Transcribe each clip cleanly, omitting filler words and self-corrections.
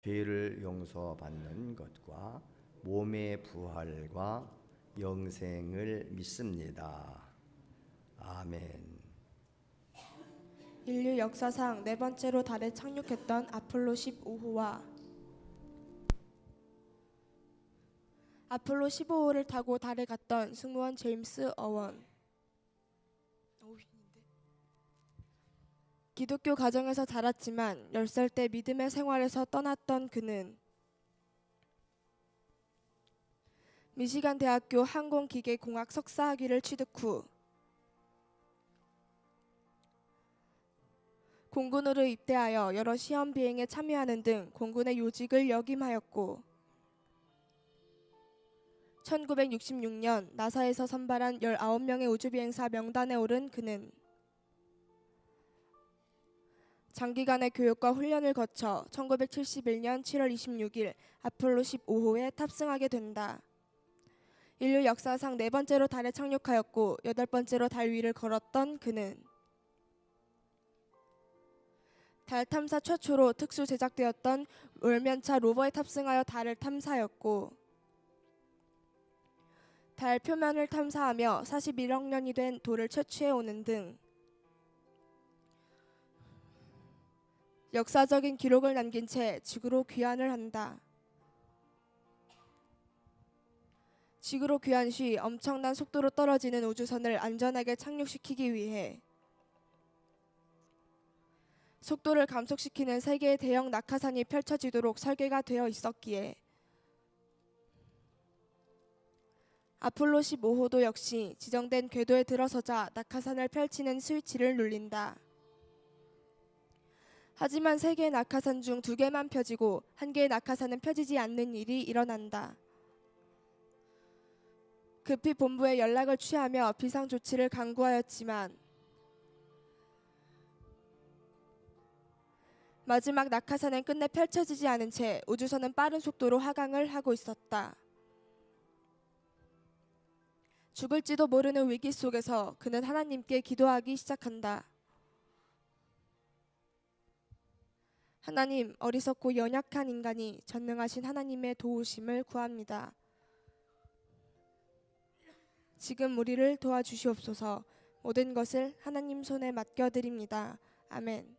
죄를 용서받는 것과 몸의 부활과 영생을 믿습니다. 아멘. 인류 역사상 네 번째로 달에 착륙했던 아폴로 15호와 아폴로 15호를 타고 달에 갔던 승무원 제임스 어원. 기독교 가정에서 자랐지만 10살 때 믿음의 생활에서 떠났던 그는 미시간 대학교 항공기계공학 석사학위를 취득 후 공군으로 입대하여 여러 시험 비행에 참여하는 등 공군의 요직을 역임하였고 1966년 나사에서 선발한 19명의 우주비행사 명단에 오른 그는 장기간의 교육과 훈련을 거쳐 1971년 7월 26일 아폴로 15호에 탑승하게 된다. 인류 역사상 네 번째로 달에 착륙하였고 8번째로 달 위를 걸었던 그는 달 탐사 최초로 특수 제작되었던 월면차 로버에 탑승하여 달을 탐사하였고 달 표면을 탐사하며 41억 년이 된 돌을 채취해 오는 등 역사적인 기록을 남긴 채 지구로 귀환을 한다. 지구로 귀환 시 엄청난 속도로 떨어지는 우주선을 안전하게 착륙시키기 위해 속도를 감속시키는 3개의 대형 낙하산이 펼쳐지도록 설계가 되어 있었기에 아폴로 15호도 역시 지정된 궤도에 들어서자 낙하산을 펼치는 스위치를 눌린다. 하지만 3개의 낙하산 중 2개만 펴지고 1개의 낙하산은 펴지지 않는 일이 일어난다. 급히 본부에 연락을 취하며 비상조치를 강구하였지만 마지막 낙하산은 끝내 펼쳐지지 않은 채 우주선은 빠른 속도로 하강을 하고 있었다. 죽을지도 모르는 위기 속에서 그는 하나님께 기도하기 시작한다. 하나님, 어리석고 연약한 인간이 전능하신 하나님의 도우심을 구합니다. 지금 우리를 도와주시옵소서. 모든 것을 하나님 손에 맡겨드립니다. 아멘.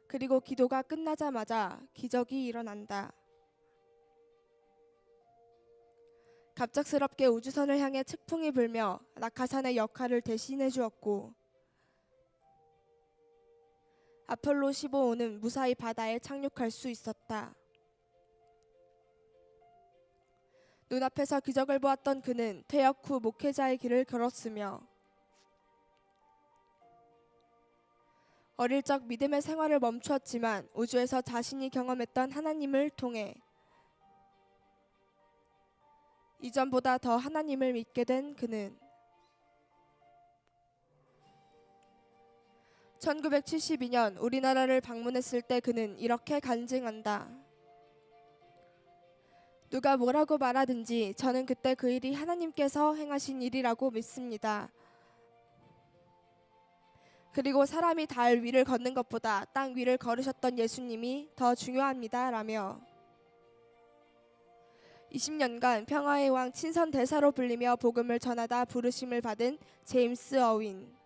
그리고 기도가 끝나자마자 기적이 일어난다. 갑작스럽게 우주선을 향해 측풍이 불며 낙하산의 역할을 대신해 주었고 아폴로 15호는 무사히 바다에 착륙할 수 있었다. 눈앞에서 기적을 보았던 그는 퇴역 후 목회자의 길을 걸었으며 어릴 적 믿음의 생활을 멈추었지만 우주에서 자신이 경험했던 하나님을 통해 이전보다 더 하나님을 믿게 된 그는 1972년 우리나라를 방문했을 때 그는 이렇게 간증한다. 누가 뭐라고 말하든지 저는 그때 그 일이 하나님께서 행하신 일이라고 믿습니다. 그리고 사람이 달 위를 걷는 것보다 땅 위를 걸으셨던 예수님이 더 중요합니다. 라며 20년간 평화의 왕 친선 대사로 불리며 복음을 전하다 부르심을 받은 제임스 어윈.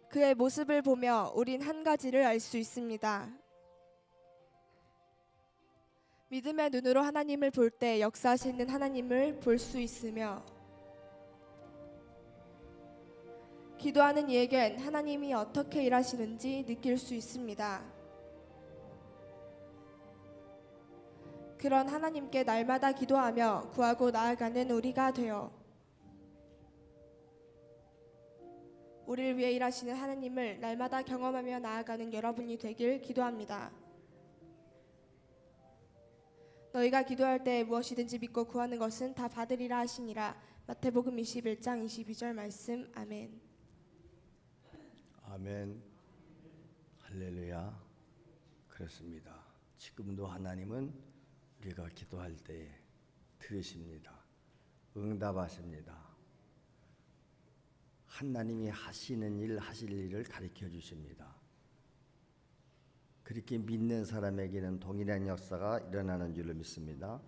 그의 모습을 보며 우린 한 가지를 알 수 있습니다. 믿음의 눈으로 하나님을 볼 때 역사하시는 하나님을 볼 수 있으며 기도하는 이에겐 하나님이 어떻게 일하시는지 느낄 수 있습니다. 그런 하나님께 날마다 기도하며 구하고 나아가는 우리가 되어 우리를 위해 일하시는 하나님을 날마다 경험하며 나아가는 여러분이 되길 기도합니다. 너희가 기도할 때 무엇이든지 믿고 구하는 것은 다 받으리라 하시니라. 마태복음 21장 22절 말씀. 아멘. 아멘. 할렐루야. 그렇습니다. 지금도 하나님은 우리가 기도할 때 들으십니다. 응답하십니다. 하나님이 하시는 일, 하실 일을 가르쳐 주십니다. 그렇게 믿는 사람에게는 동일한 역사가 일어나는 줄로 믿습니다.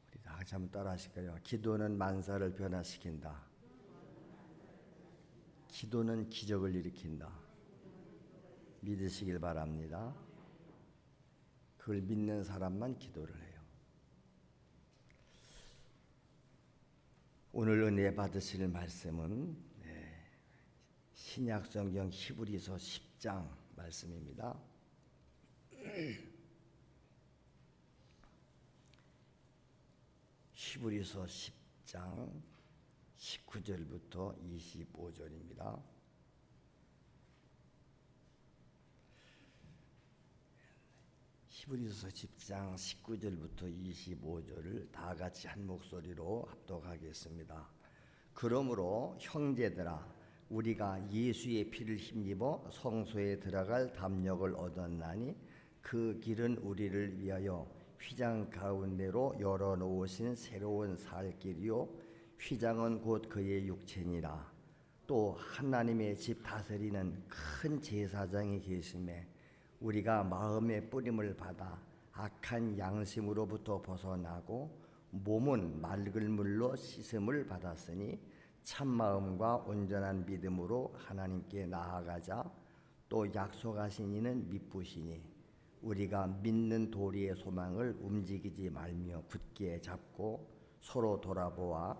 우리 다 같이 한번 따라 하실까요? 기도는 만사를 변화시킨다. 기도는 기적을 일으킨다. 믿으시길 바랍니다. 그걸 믿는 사람만 기도를 해요. 오늘 은혜 받으실 말씀은 신약성경 히브리서 10장 말씀입니다. 히브리서 10장 19절부터 25절입니다. 히브리서 10장 19절부터 25절을 다 같이 한 목소리로 합독하겠습니다. 그러므로 형제들아, 우리가 예수의 피를 힘입어 성소에 들어갈 담력을 얻었나니 그 길은 우리를 위하여 휘장 가운데로 열어놓으신 새로운 살 길이요 휘장은 곧 그의 육체니라. 또 하나님의 집 다스리는 큰 제사장이 계심에 우리가 마음의 뿌림을 받아 악한 양심으로부터 벗어나고 몸은 맑은 물로 씻음을 받았으니 참마음과 온전한 믿음으로 하나님께 나아가자. 또 약속하신 이는 미쁘시니 우리가 믿는 도리의 소망을 움직이지 말며 굳게 잡고 서로 돌아보아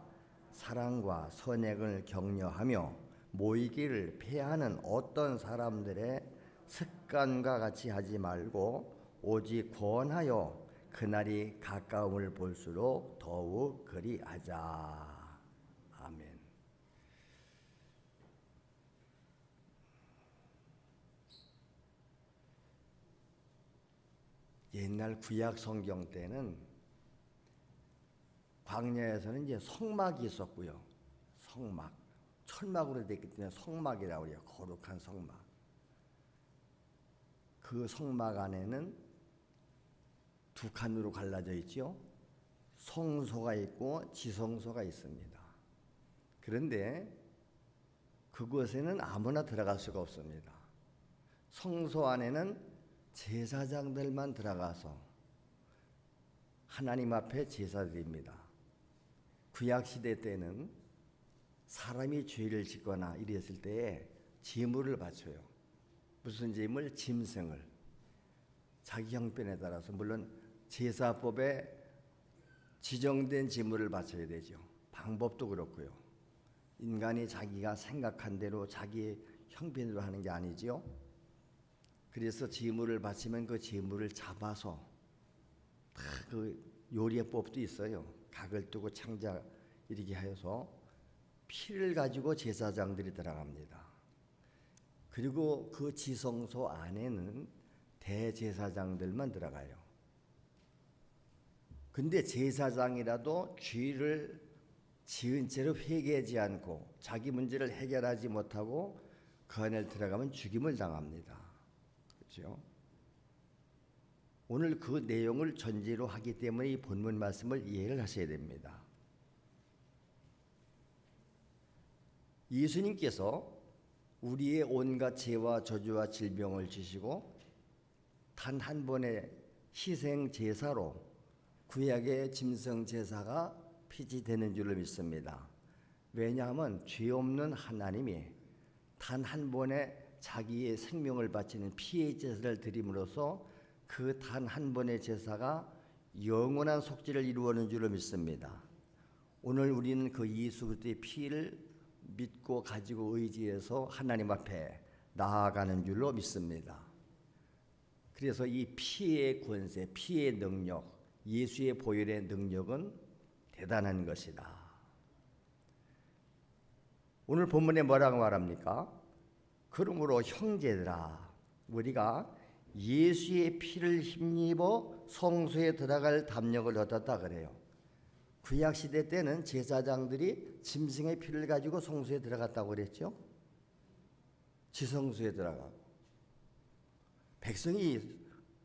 사랑과 선행을 격려하며 모이기를 패하는 어떤 사람들의 습관과 같이 하지 말고 오직 권하여 그날이 가까움을 볼수록 더욱 그리하자. 아멘. 옛날 구약 성경 때는 광야에서는 이제 성막이 있었고요. 성막, 철막으로 되어 있기 때문에 성막이라고 해요. 거룩한 성막. 그 성막 안에는 두 칸으로 갈라져 있죠. 성소가 있고 지성소가 있습니다. 그런데 그곳에는 아무나 들어갈 수가 없습니다. 성소 안에는 제사장들만 들어가서 하나님 앞에 제사드립니다. 구약시대 때는 사람이 죄를 짓거나 이랬을 때에 제물을 바쳐요. 무슨 제물? 짐승을. 자기 형편에 따라서 물론 제사법에 지정된 제물을 바쳐야 되죠. 방법도 그렇고요. 인간이 자기가 생각한 대로 자기 형편으로 하는 게 아니지요. 그래서 제물을 바치면 그 제물을 잡아서 다 그 요리법도 있어요. 각을 두고 창자 이렇게 하여서 피를 가지고 제사장들이 들어갑니다. 그리고 그 지성소 안에는 대제사장들만 들어가요. 근데 제사장이라도 죄를 지은 채로 회개하지 않고 자기 문제를 해결하지 못하고 그 안에 들어가면 죽임을 당합니다. 그렇죠? 오늘 그 내용을 전제로 하기 때문에 이 본문 말씀을 이해를 하셔야 됩니다. 예수님께서 우리의 온갖 죄와 저주와 질병을 지시고 단 한 번의 희생 제사로 구약의 짐승 제사가 피지되는 줄로 믿습니다. 왜냐하면 죄 없는 하나님이 단 한 번의 자기의 생명을 바치는 피의 제사를 드림으로써 그 단 한 번의 제사가 영원한 속죄를 이루어는 줄로 믿습니다. 오늘 우리는 그 예수 그리스도의 피를 믿고 가지고 의지해서 하나님 앞에 나아가는 줄로 믿습니다. 그래서 이 피의 권세, 피의 능력, 예수의 보혈의 능력은 대단한 것이다. 오늘 본문에 뭐라고 말합니까? 그러므로 형제들아, 우리가 예수의 피를 힘입어 성소에 들어갈 담력을 얻었다 그래요. 구약시대 때는 제사장들이 짐승의 피를 가지고 성소에 들어갔다고 그랬죠. 지성소에 들어가고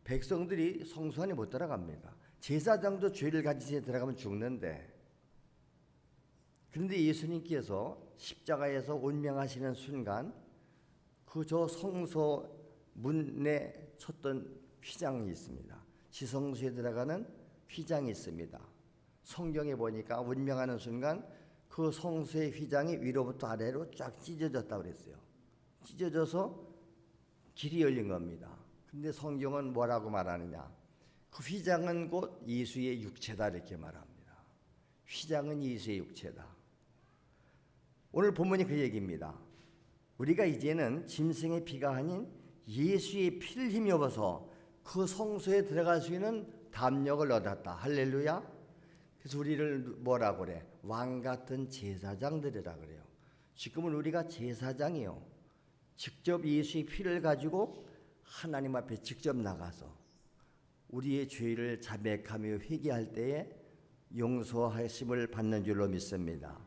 백성들이 성소 안에 못 들어갑니다. 제사장도 죄를 가지고 들어가면 죽는데, 그런데 예수님께서 십자가에서 운명하시는 순간 그 저 성소 문에 쳤던 휘장이 있습니다. 지성소에 들어가는 휘장이 있습니다. 성경에 보니까 운명하는 순간 그 성소의 휘장이 위로부터 아래로 쫙 찢어졌다고 그랬어요. 찢어져서 길이 열린 겁니다. 근데 성경은 뭐라고 말하느냐? 그 휘장은 곧 예수의 육체다 이렇게 말합니다. 휘장은 예수의 육체다. 오늘 본문이 그 얘기입니다. 우리가 이제는 짐승의 피가 아닌 예수의 피를 힘입어서 그 성소에 들어갈 수 있는 담력을 얻었다. 할렐루야. 그래서 우리를 뭐라고 그래? 왕 같은 제사장들이라 그래요. 지금은 우리가 제사장이요. 직접 예수의 피를 가지고 하나님 앞에 직접 나가서 우리의 죄를 자백하며 회개할 때에 용서하심을 받는 줄로 믿습니다.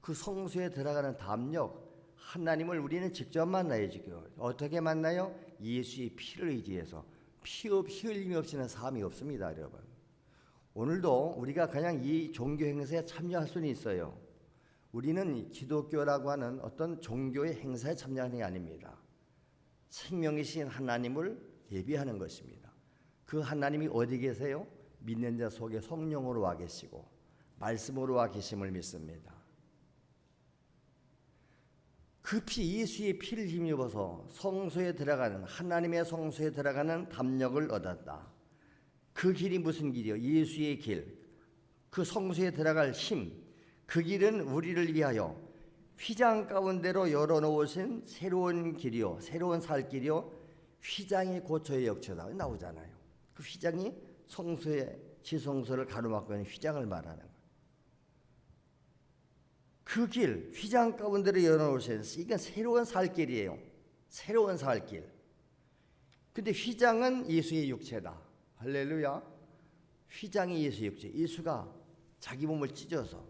그 성소에 들어가는 담력, 하나님을 우리는 직접 만나요. 지금 어떻게 만나요? 예수의 피를 의지해서. 피 흘림이 없이는 삶이 없습니다, 여러분. 오늘도 우리가 그냥 이 종교 행사에 참여할 수는 있어요. 우리는 기독교라고 하는 어떤 종교의 행사에 참여하는 게 아닙니다. 생명이신 하나님을 예비하는 것입니다. 그 하나님이 어디 계세요? 믿는 자 속에 성령으로 와 계시고 말씀으로 와 계심을 믿습니다. 그 피, 예수의 피를 힘입어서 성소에 들어가는, 하나님의 성소에 들어가는 담력을 얻었다. 그 길이 무슨 길이요? 예수의 길. 그 성소에 들어갈 힘. 그 길은 우리를 위하여 휘장 가운데로 열어놓으신 새로운 길이요, 새로운 살 길이요, 휘장이 고초의 역처다 나오잖아요. 그 휘장이 성소의 지성소를 가로막고 있는 휘장을 말하는 거예요. 그 길, 휘장 가운데로 열어놓으신, 이건 새로운 살 길이에요. 새로운 살 길. 근데 휘장은 예수의 육체다. 할렐루야. 휘장이 예수의 육체. 예수가 자기 몸을 찢어서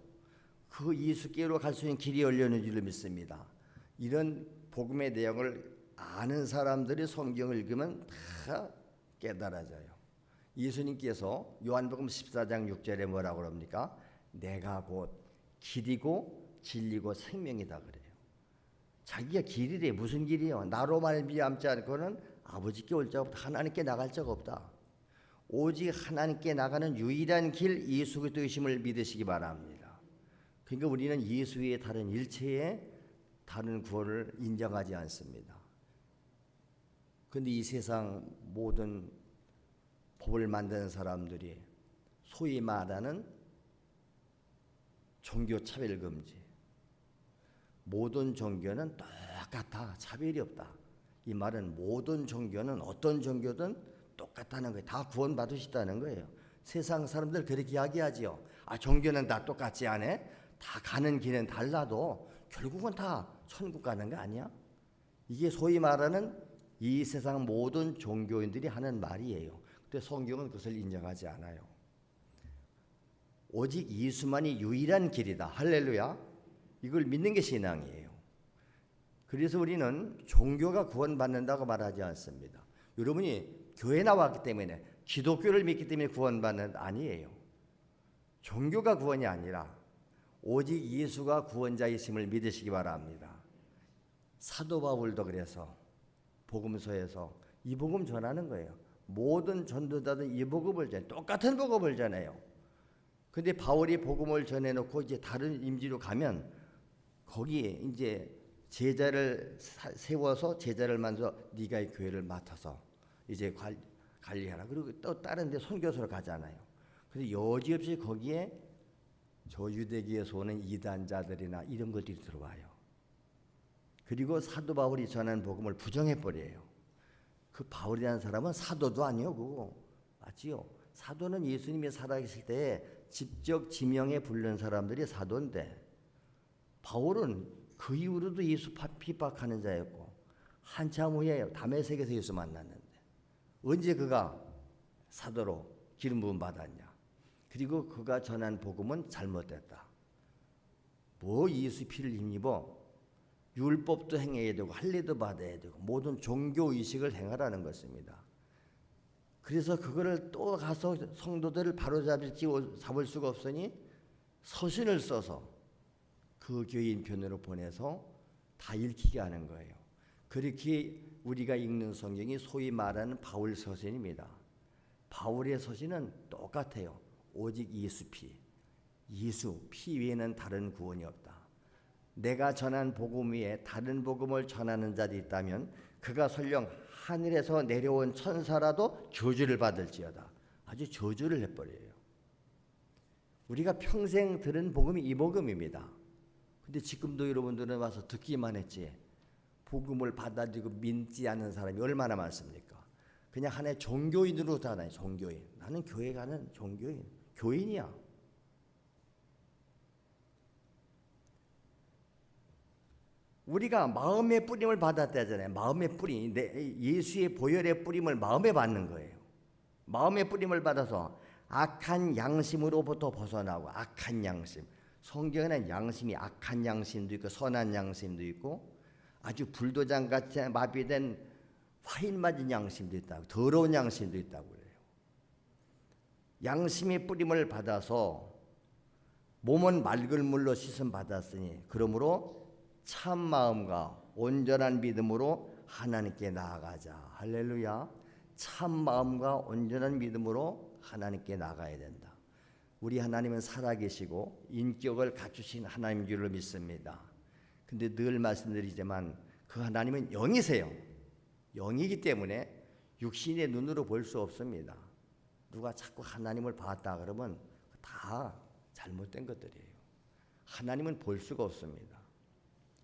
그 예수께로 갈 수 있는 길이 열려있는 줄로 믿습니다. 이런 복음의 내용을 아는 사람들이 성경을 읽으면 다 깨달아져요. 예수님께서 요한복음 14장 6절에 뭐라고 그럽니까? 내가 곧 길이고 진리고 생명이다 그래요. 자기가 길이래. 무슨 길이요? 나로 말미암지 않고는 아버지께 올 자 없다. 하나님께 나갈 자가 없다. 오직 하나님께 나가는 유일한 길 예수 그리스도이심을 믿으시기 바랍니다. 그러니까 우리는 예수 외에 다른 일체의 다른 구원을 인정하지 않습니다. 그런데 이 세상 모든 법을 만드는 사람들이 소위 말하는 종교 차별 금지, 모든 종교는 똑같아, 차별이 없다. 이 말은 모든 종교는 어떤 종교든 똑같다는 거예요. 다 구원받으시다는 거예요. 세상 사람들 그렇게 이야기하지요. 아, 종교는 다 똑같지 않아? 다 가는 길은 달라도 결국은 다 천국 가는 거 아니야? 이게 소위 말하는 이 세상 모든 종교인들이 하는 말이에요. 근데 성경은 그것을 인정하지 않아요. 오직 예수만이 유일한 길이다. 할렐루야. 이걸 믿는 게 신앙이에요. 그래서 우리는 종교가 구원받는다고 말하지 않습니다. 여러분이 교회 나왔기 때문에, 기독교를 믿기 때문에 구원받는 아니에요. 종교가 구원이 아니라 오직 예수가 구원자이심을 믿으시기 바랍니다. 사도 바울도 그래서 복음서에서 이 복음 전하는 거예요. 모든 전도자들 이 복음을 전해, 똑같은 복음을 전해요. 근데 바울이 복음을 전해놓고 이제 다른 임지로 가면 거기에 이제 제자를 세워서 제자를 만들어 네가 이 교회를 맡아서 이제 관리하라. 그리고 또 다른 데 선교소로 가잖아요. 근데 여지없이 거기에 저 유대교에서 오는 이단자들이나 이런 것들이 들어와요. 그리고 사도 바울이 전한 복음을 부정해버려요. 그 바울이라는 사람은 사도도 아니요, 그거 맞지요? 사도는 예수님이 살아계실 때에 직접 지명해 부른 사람들이 사도인데, 바울은 그 이후로도 예수 핍박하는 자였고 한참 후에 다메섹에서 예수 만났는데 언제 그가 사도로 기름 부음 받았냐? 그리고 그가 전한 복음은 잘못됐다. 뭐 예수 피를 힘입어 율법도 행해야 되고 할례도 받아야 되고 모든 종교 의식을 행하라는 것입니다. 그래서 그거를 또 가서 성도들을 잡을 수가 없으니 서신을 써서 그 교인 편으로 보내서 다 읽히게 하는 거예요. 그렇게 우리가 읽는 성경이 소위 말하는 바울 서신입니다. 바울의 서신은 똑같아요. 오직 예수 피 외에는 다른 구원이 없다. 내가 전한 복음 위에 다른 복음을 전하는 자들이 있다면 그가 설령 하늘에서 내려온 천사라도 저주를 받을지어다. 아주 저주를 해버려요. 우리가 평생 들은 복음이 이 복음입니다. 근데 지금도 여러분들은 와서 듣기만 했지 복음을 받아들이고 믿지 않는 사람이 얼마나 많습니까? 그냥 하나의 종교인으로 살아요. 종교인. 나는 교회 가는 종교인. 교인이야. 우리가 마음의 뿌림을 받았다잖아요. 마음의 뿌림. 예수의 보혈의 뿌림을 마음에 받는 거예요. 마음의 뿌림을 받아서 악한 양심으로부터 벗어나고 악한 양심. 성경에는 양심이 악한 양심도 있고 선한 양심도 있고 아주 불도장같이 마비된 화인 맞은 양심도 있다고 더러운 양심도 있다고 그래요. 양심의 뿌림을 받아서 몸은 맑은 물로 씻음 받았으니 그러므로 참 마음과 온전한 믿음으로 하나님께 나아가자. 할렐루야. 참 마음과 온전한 믿음으로 하나님께 나가야 된다. 우리 하나님은 살아계시고 인격을 갖추신 하나님인 줄로 믿습니다. 근데 늘 말씀드리지만 그 하나님은 영이세요. 영이기 때문에 육신의 눈으로 볼 수 없습니다. 누가 자꾸 하나님을 봤다 그러면 다 잘못된 것들이에요. 하나님은 볼 수가 없습니다.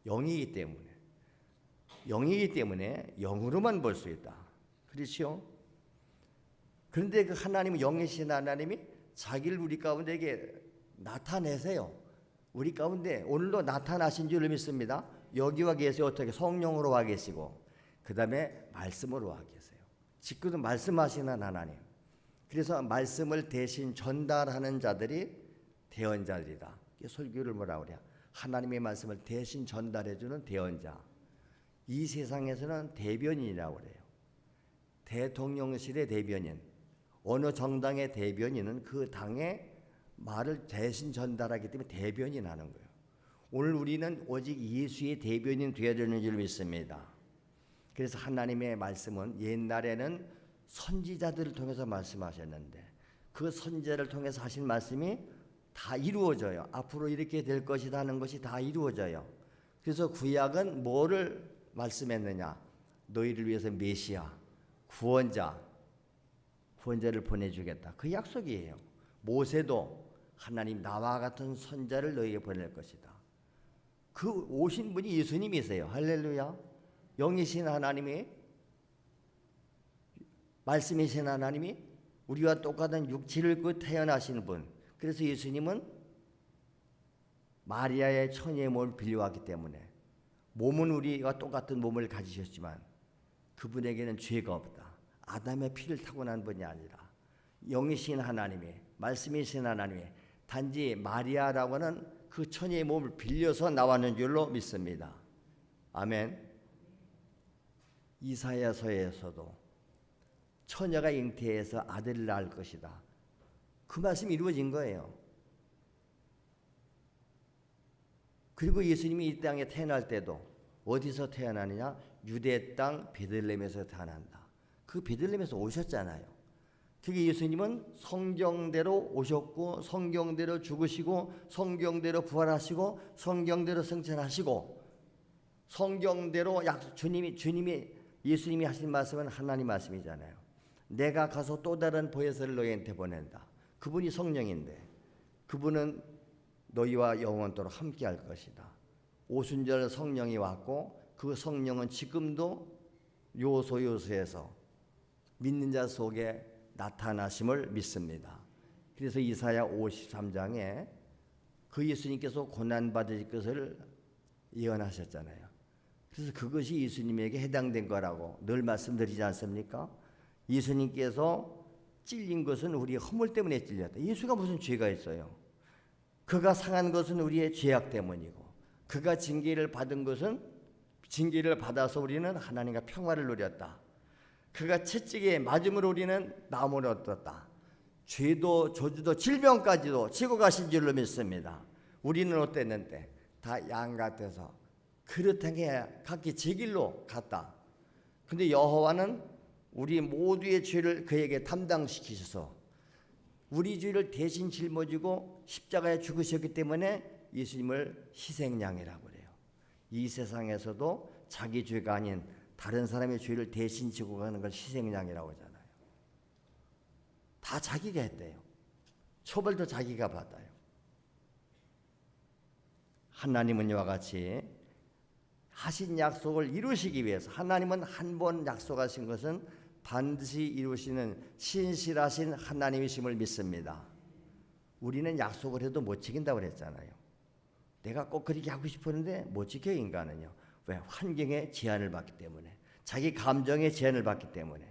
영이기 때문에 영으로만 볼 수 있다. 그렇죠? 그런데 그 하나님은 영이신 하나님이 자기를 우리 가운데 나타내세요. 우리 가운데 오늘도 나타나신 줄 믿습니다. 여기 와 계세요. 어떻게? 성령으로 와 계시고 그 다음에 말씀으로 와 계세요. 지금도 말씀하시는 하나님. 그래서 말씀을 대신 전달하는 자들이 대언자들이다. 설교를 뭐라고 그래요? 하나님의 말씀을 대신 전달해주는 대언자. 이 세상에서는 대변인이라고 그래요. 대통령실의 대변인, 어느 정당의 대변인은 그 당의 말을 대신 전달하기 때문에 대변인 하는 거예요. 오늘 우리는 오직 예수의 대변인 되어야 되는 줄 믿습니다. 그래서 하나님의 말씀은 옛날에는 선지자들을 통해서 말씀하셨는데 그 선지자를 통해서 하신 말씀이 다 이루어져요. 앞으로 이렇게 될 것이다 하는 것이 다 이루어져요. 그래서 구약은 뭐를 말씀했느냐? 너희를 위해서 메시아, 구원자를 보내주겠다. 그 약속이에요. 모세도 하나님 나와 같은 선자를 너희에게 보낼 것이다. 그 오신 분이 예수님이세요. 할렐루야. 영이신 하나님이, 말씀이신 하나님이 우리와 똑같은 육체를 입고 태어나신 분. 그래서 예수님은 마리아의 처녀의 몸을 빌려왔기 때문에 몸은 우리와 똑같은 몸을 가지셨지만 그분에게는 죄가 없다. 아담의 피를 타고난 분이 아니라 영이신 하나님이, 말씀이신 하나님이 단지 마리아라고 하는 그 처녀의 몸을 빌려서 나왔는 줄로 믿습니다. 아멘. 이사야서에서도 처녀가 잉태해서 아들을 낳을 것이다. 그 말씀이 이루어진 거예요. 그리고 예수님이 이 땅에 태어날 때도 어디서 태어나느냐? 유대 땅 베들레헴에서 태어난다. 그 베들레헴에서 오셨잖아요. 그게 예수님은 성경대로 오셨고 성경대로 죽으시고 성경대로 부활하시고 성경대로 승천하시고 성경대로 주님이 예수님이 하신 말씀은 하나님 말씀이잖아요. 내가 가서 또 다른 보혜사를 너희한테 보낸다. 그분이 성령인데 그분은 너희와 영원토록 함께할 것이다. 오순절 성령이 왔고 그 성령은 지금도 요소에서 믿는 자 속에 나타나심을 믿습니다. 그래서 이사야 53장에 그 예수님께서 고난받으실 것을 예언하셨잖아요. 그래서 그것이 예수님에게 해당된 거라고 늘 말씀드리지 않습니까? 예수님께서 찔린 것은 우리의 허물 때문에 찔렸다. 예수가 무슨 죄가 있어요? 그가 상한 것은 우리의 죄악 때문이고 그가 징계를 받은 것은 징계를 받아서 우리는 하나님과 평화를 누렸다. 그가 채찍에 맞음으로 우리는 나무를 얻었다. 죄도 저주도 질병까지도 지고 가신 줄로 믿습니다. 우리는 어땠는데 다 양 같아서 그렇게 각기 제 길로 갔다. 근데 여호와는 우리 모두의 죄를 그에게 담당시키셔서 우리 죄를 대신 짊어지고 십자가에 죽으셨기 때문에 예수님을 희생양이라고 그래요. 이 세상에서도 자기 죄가 아닌 다른 사람의 죄를 대신 지고 가는 걸 희생양이라고 하잖아요. 다 자기가 했대요. 처벌도 자기가 받아요. 하나님은 이와 같이 하신 약속을 이루시기 위해서, 하나님은 한 번 약속하신 것은 반드시 이루시는 신실하신 하나님이심을 믿습니다. 우리는 약속을 해도 못 지킨다고 그랬잖아요. 내가 꼭 그렇게 하고 싶었는데 못 지켜요, 인간은요. 왜? 환경의 제한을 받기 때문에, 자기 감정의 제한을 받기 때문에.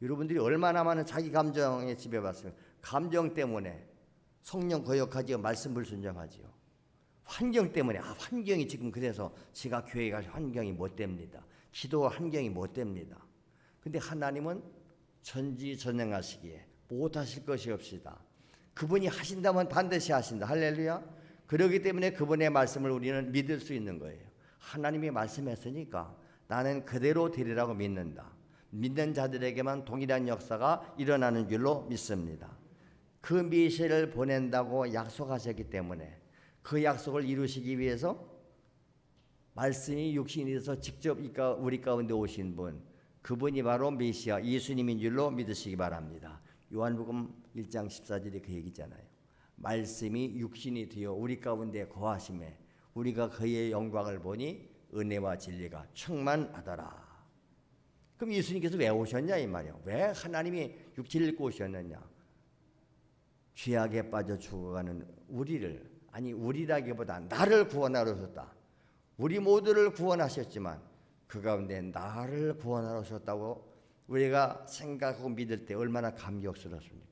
여러분들이 얼마나 많은 자기 감정에 지배받습니까? 감정 때문에 성령 거역하지요, 말씀 불순종하지요. 환경 때문에, 환경이 지금 그래서 제가 교회 갈 환경이 못 됩니다. 기도 환경이 못 됩니다. 근데 하나님은 전지전능하시기에 못하실 것이 없시다. 그분이 하신다면 반드시 하신다. 할렐루야. 그렇기 때문에 그분의 말씀을 우리는 믿을 수 있는 거예요. 하나님이 말씀했으니까 나는 그대로 되리라고 믿는다. 믿는 자들에게만 동일한 역사가 일어나는 줄로 믿습니다. 그 메시아를 보낸다고 약속하셨기 때문에 그 약속을 이루시기 위해서 말씀이 육신이 돼서 직접 우리 가운데 오신 분, 그분이 바로 메시아 예수님인 줄로 믿으시기 바랍니다. 요한복음 1장 14절에 그 얘기잖아요. 말씀이 육신이 되어 우리 가운데 거하심에 우리가 그의 영광을 보니 은혜와 진리가 충만하더라. 그럼 예수님께서 왜 오셨냐 이 말이에요. 왜 하나님이 육체를 입고 오셨느냐. 죄악에 빠져 죽어가는 우리를, 아니 우리라기보다 나를 구원하러 오셨다. 우리 모두를 구원하셨지만 그 가운데 나를 구원하러 오셨다고 우리가 생각하고 믿을 때 얼마나 감격스럽습니까?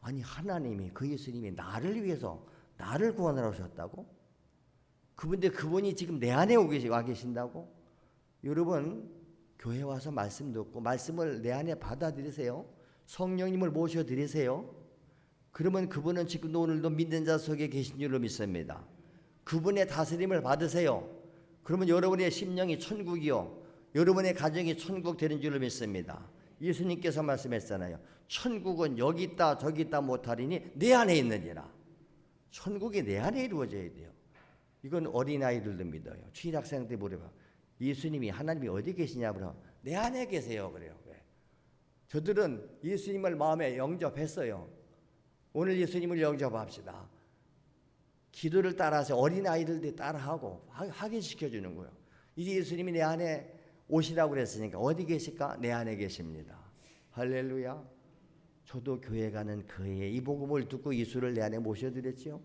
아니 하나님이, 그 예수님이 나를 위해서 나를 구원하러 오셨다고? 그분이 지금 내 안에 와 계신다고? 여러분 교회 와서 말씀 듣고 말씀을 내 안에 받아들이세요. 성령님을 모셔드리세요. 그러면 그분은 지금도 오늘도 믿는 자 속에 계신 줄로 믿습니다. 그분의 다스림을 받으세요. 그러면 여러분의 심령이 천국이요, 여러분의 가정이 천국 되는 줄로 믿습니다. 예수님께서 말씀했잖아요. 천국은 여기 있다 저기 있다 못하리니 내 안에 있느니라. 천국이 내 안에 이루어져야 돼요. 이건 어린아이들도 믿어요. 취학생 때 물어봐. 예수님이, 하나님이 어디 계시냐 그러면 내 안에 계세요 그래요. 왜? 저들은 예수님을 마음에 영접했어요. 오늘 예수님을 영접합시다. 기도를 따라서 어린아이들도 따라하고 확인시켜주는 거예요. 이제 예수님이 내 안에 오시라고 그랬으니까 어디 계실까? 내 안에 계십니다. 할렐루야. 저도 교회 가는 그의 이 복음을 듣고 예수를 내 안에 모셔드렸죠.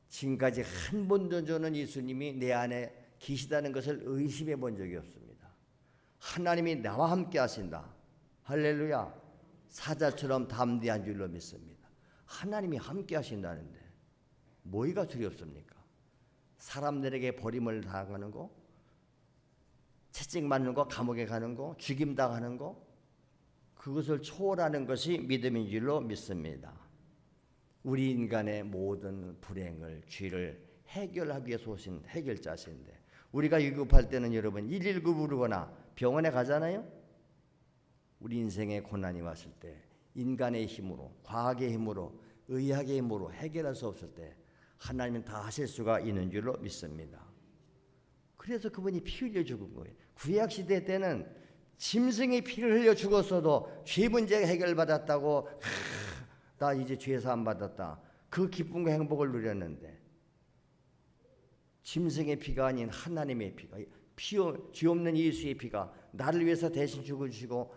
지금까지 한 번도 저는 예수님이 내 안에 계시다는 것을 의심해 본 적이 없습니다. 하나님이 나와 함께 하신다. 할렐루야. 사자처럼 담대한 줄로 믿습니다. 하나님이 함께 하신다는데 뭐가 두렵습니까? 사람들에게 버림을 당하는 거, 채찍맞는 거, 감옥에 가는 거, 죽임당하는 거, 그것을 초월하는 것이 믿음인 줄로 믿습니다. 우리 인간의 모든 불행을, 죄를 해결하기 위해서 오신 해결자신데, 우리가 위급할 때는 여러분 119 부르거나 병원에 가잖아요. 우리 인생에 고난이 왔을 때 인간의 힘으로, 과학의 힘으로, 의학의 힘으로 해결할 수 없을 때 하나님은 다 하실 수가 있는 줄로 믿습니다. 그래서 그분이 피 흘려 죽은 거예요. 구약시대 때는 짐승이 피를 흘려 죽었어도 죄 문제가 해결받았다고, 나 이제 죄 사함 받았다, 그 기쁨과 행복을 누렸는데, 짐승의 피가 아닌 하나님의 피가, 죄 없는 예수의 피가 나를 위해서 대신 죽으시고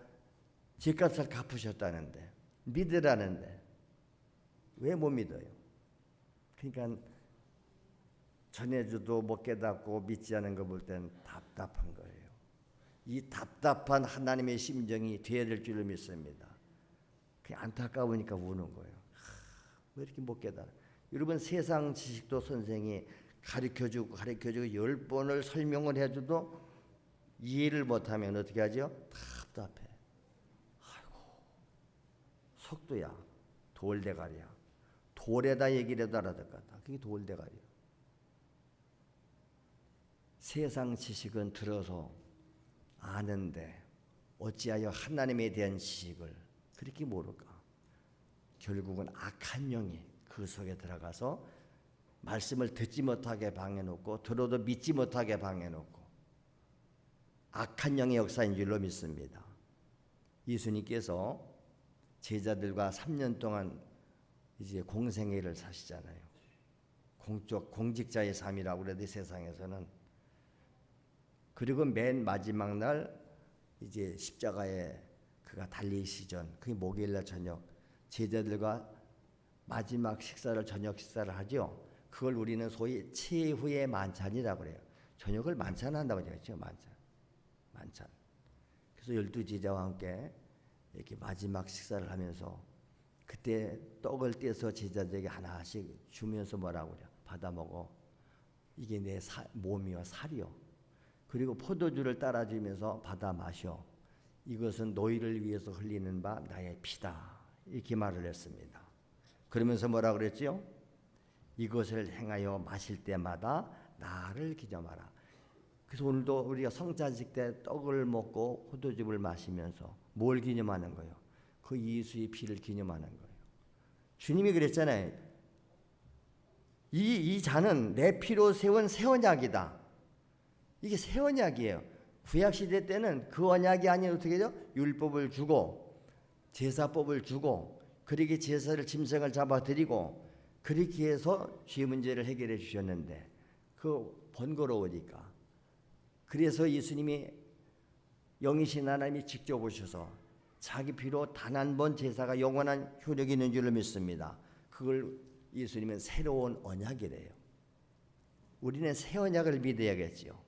죄값을 갚으셨다는데, 믿으라는데 왜 못 믿어요? 그러니까 전해줘도 못 깨닫고 믿지 않은 거 볼 때는 답답한 거예요. 이 답답한 하나님의 심정이 되어야 될 줄로 믿습니다. 그냥 안타까우니까 우는 거예요. 왜 이렇게 못 깨달아? 여러분 세상 지식도 선생이 가르쳐주고 10번을 설명을 해줘도 이해를 못하면 어떻게 하죠? 답답해. 아이고 속도야 돌대가리야. 돌에다 얘기를 해도 알아듣겠다. 그게 돌대가리야. 세상 지식은 들어서 아는데 어찌하여 하나님에 대한 지식을 그렇게 모를까? 결국은 악한 영이 그 속에 들어가서 말씀을 듣지 못하게 방해놓고 들어도 믿지 못하게 방해놓고 악한 영의 역사인 줄로 믿습니다. 예수님께서 제자들과 3년 동안 이제 공생애를 사시잖아요. 공직자의 삶이라고 그래도 이 세상에서는. 그리고 맨 마지막 날 이제 십자가에 그가 달리시기 전, 그게 목요일날 저녁 제자들과 마지막 식사를 저녁 식사를 하죠. 그걸 우리는 소위 최후의 만찬이라고 그래요. 저녁을 만찬한다고 그랬죠. 만찬. 그래서 12제자와 함께 이렇게 마지막 식사를 하면서 그때 떡을 떼서 제자들에게 하나씩 주면서 뭐라고 그래요? 받아 먹어. 이게 내 몸이요 살이요. 그리고 포도주를 따라주면서 받아 마셔. 이것은 너희를 위해서 흘리는 바 나의 피다. 이렇게 말을 했습니다. 그러면서 뭐라고 그랬지요? 이것을 행하여 마실 때마다 나를 기념하라. 그래서 오늘도 우리가 성찬식 때 떡을 먹고 포도즙을 마시면서 뭘 기념하는 거예요? 그 예수의 피를 기념하는 거예요. 주님이 그랬잖아요. 이 잔은 내 피로 세운 새 언약이다. 이게 새 언약이에요. 구약시대 때는 그 언약이 아닌 어떻게 되죠? 율법을 주고 제사법을 주고 그렇게 제사를 짐승을 잡아드리고 그렇게 해서 죄 문제를 해결해 주셨는데 그 번거로우니까 그래서 예수님이 영이신 하나님이 직접 오셔서 자기 피로 단 한 번 제사가 영원한 효력이 있는 줄로 믿습니다. 그걸 예수님은 새로운 언약이래요. 우리는 새 언약을 믿어야겠지요.